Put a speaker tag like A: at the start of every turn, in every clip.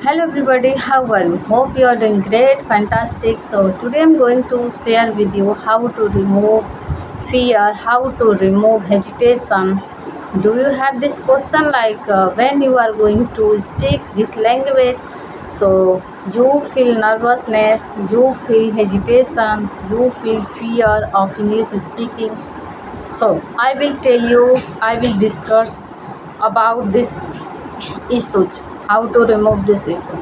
A: Hello everybody, how are you? Hope you are doing great, fantastic. So today I'm going to share with you how to remove fear, how to remove hesitation. Do you have this question like when you are going to speak this language? So you feel nervousness, you feel hesitation, you feel fear of English speaking. So I will tell you, I will discuss about this issues, how to remove this issue.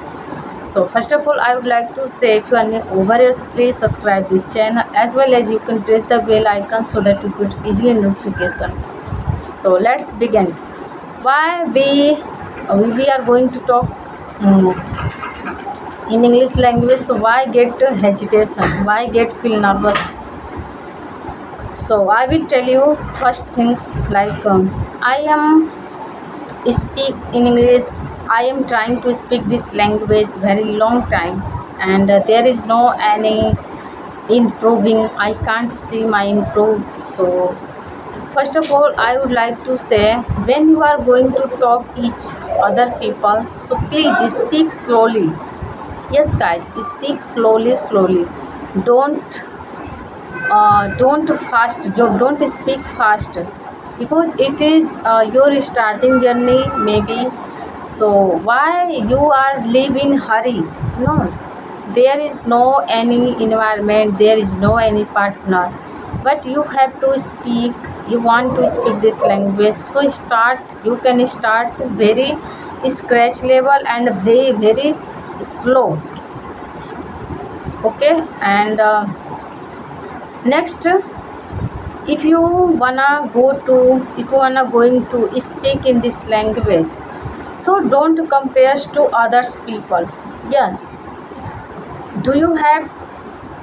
A: So first of all, I would like to say if you are new over here, so please subscribe this channel as well as you can press the bell icon so that you get easily notification. So let's begin. Why we are going to talk in English language. So why get hesitation? Why get feel nervous? So I will tell you first things like I am speak in English. I am trying to speak this language very long time, and there is no any improving. I can't see my improve. So first of all, I would like to say when you are going to talk each other people, so please speak slowly. Yes, guys, speak slowly. Don't don't fast. Don't speak fast because it is your starting journey maybe. So why you are live in hurry? No, there is no any environment, there is no any partner, but you have to speak. You want to speak this language, so start. You can start very scratch level and very slow. Okay, and next, if you wanna going to speak in this language, so don't compare to others people. Yes, do you have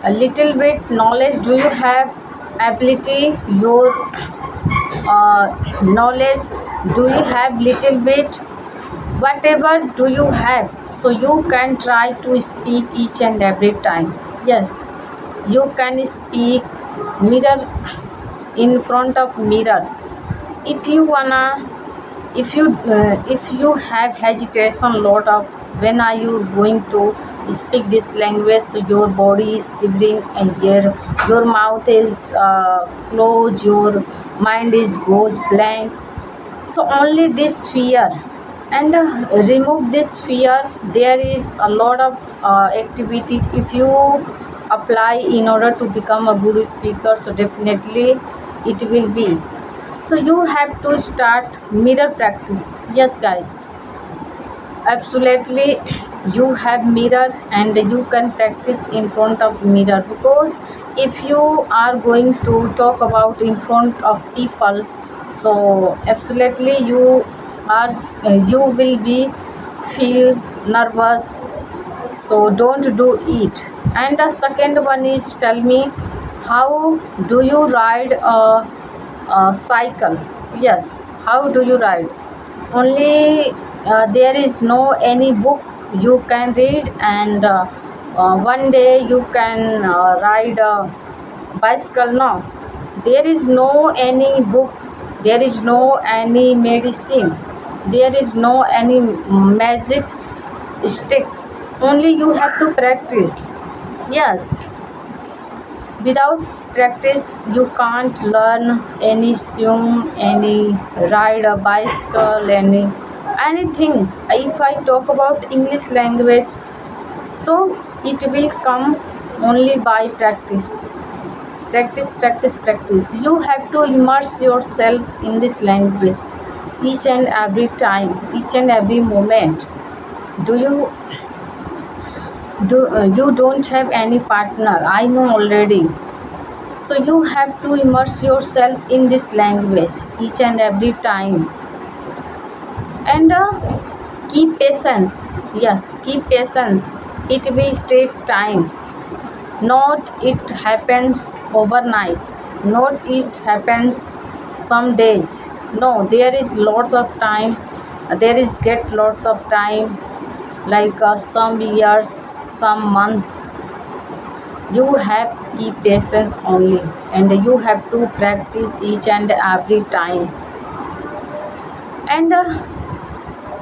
A: a little bit knowledge? Do you have ability? Your knowledge, do you have little bit? Whatever do you have, so you can try to speak each and every time. Yes, you can speak mirror, in front of mirror. If you wanna, if you have hesitation lot of when are you going to speak this language, so your body is shivering and your mouth is closed, your mind is goes blank. So only this fear, and remove this fear. There is a lot of activities if you apply in order to become a good speaker, so definitely it will be. So you have to start mirror practice. Yes, guys, absolutely, you have mirror and you can practice in front of mirror, because if you are going to talk about in front of people, so absolutely are you will be feel nervous. So don't do it. And the second one is, tell me, how do you ride a cycle? Yes, how do you ride? Only there is no any book you can read, and one day you can ride a bicycle. No, there is no any book, there is no any medicine, there is no any magic stick. Only you have to practice. Yes, without practice you can't learn any swim, any ride a bicycle, anything. If I talk about English language, so it will come only by practice. You have to immerse yourself in this language each and every time, each and every moment. Do you you don't have any partner, I know already. So you have to immerse yourself in this language each and every time, and keep patience. Yes, keep patience. It will take time. Not it happens overnight, not it happens some days. No, there is lots of time. There is get lots of time, like some years, some months. You have keep patience only, and you have to practice each and every time. And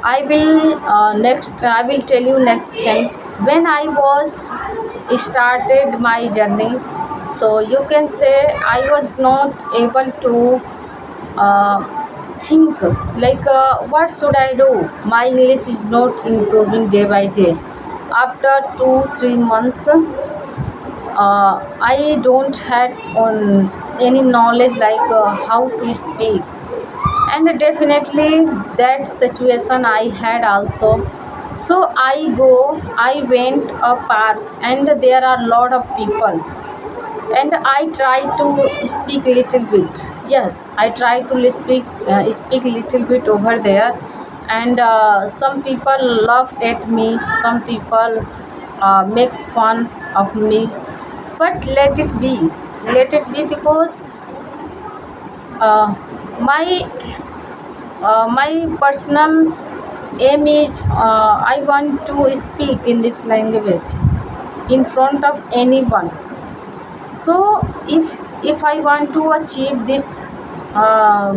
A: I will tell you next thing. When I was started my journey, so you can say I was not able to uh, think like what should I do. My English is not improving day by day. After 2 3 months, I don't had on any knowledge like how to speak, and definitely that situation I had also. So I went a park, and there are lot of people, and I try to speak little bit. Yes, I try to speak little bit over there, and some people laugh at me, some people makes fun of me, but let it be, because uh, my my personal aim is I want to speak in this language in front of anyone. So if I want to achieve this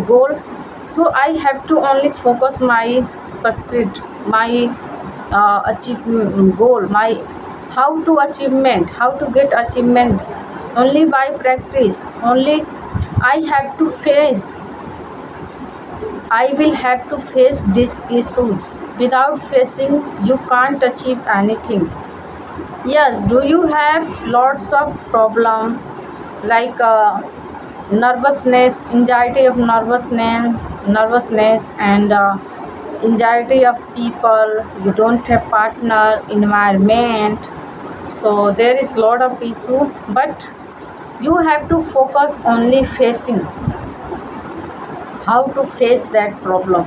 A: goal, so I have to only focus my succeed, my achieve goal, my how to get achievement only by practice only. I have to face I will have to face these issues. Without facing, you can't achieve anything. Yes, do you have lots of problems like nervousness, anxiety of nervousness, and anxiety of people? You don't have partner, environment, so there is lot of issue. But you have to focus only facing how to face that problem.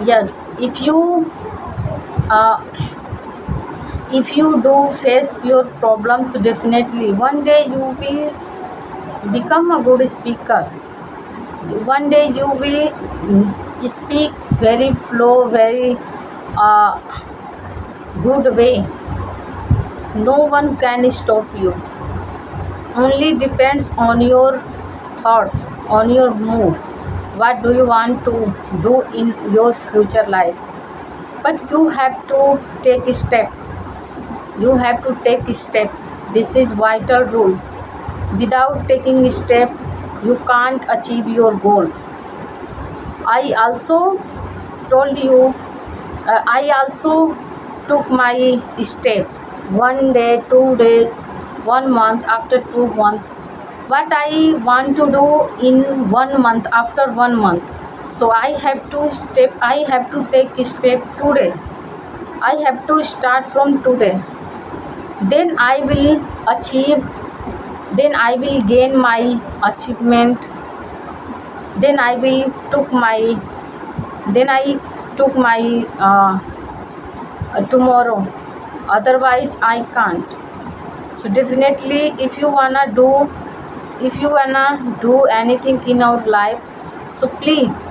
A: Yes, uh, if you do face your problems, definitely one day you will become a good speaker. One day you will speak very flow, very uh, good way. No one can stop you. Only depends on your thoughts, on your mood. What do you want to do in your future life? But you have to take a step. You have to take a step. This is vital rule. Without taking a step, you can't achieve your goal. I also told you, I also took my step. One day, 2 days, 1 month, after 2 months. What I want to do in 1 month, after 1 month. So I have to take a step today. I have to start from today. Then I will achieve, then I will gain my achievement. Then I will took my then I took my tomorrow. Otherwise I can't. So definitely, if you wanna do anything in our life, so please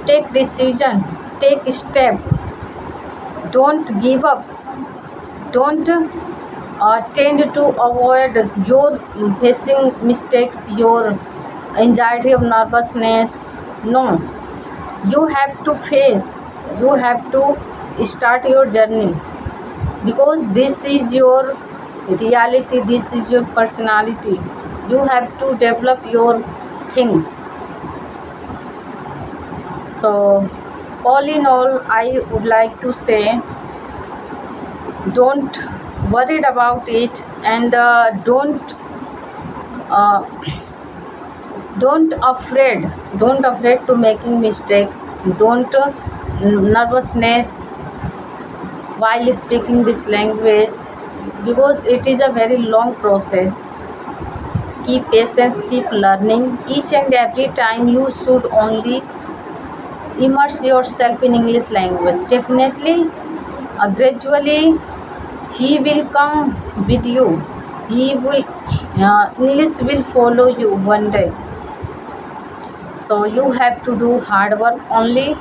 A: take decision, take step. Don't give up. Don't tend to avoid your facing mistakes, your anxiety of nervousness. No, you have to face, you have to start your journey, because this is your reality, this is your personality. You have to develop your things. So all in all, I would like to say, don't worried about it, and uh, don't afraid to making mistakes. Don't nervousness while speaking this language, because it is a very long process. Keep patience, keep learning. Each and every time you should only immerse yourself in English language. Definitely, gradually he will come with you. He will English will follow you one day. So you have to do hard work only.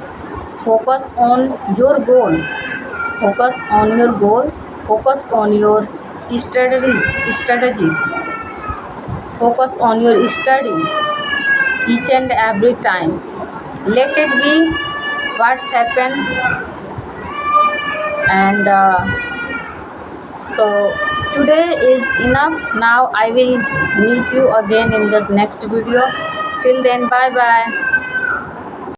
A: Focus on your goal. Focus on your goal. Focus on your strategy. Focus on your study each and every time. Let it be what's happened. And so today is enough. Now I will meet you again in the next video. Till then, bye bye.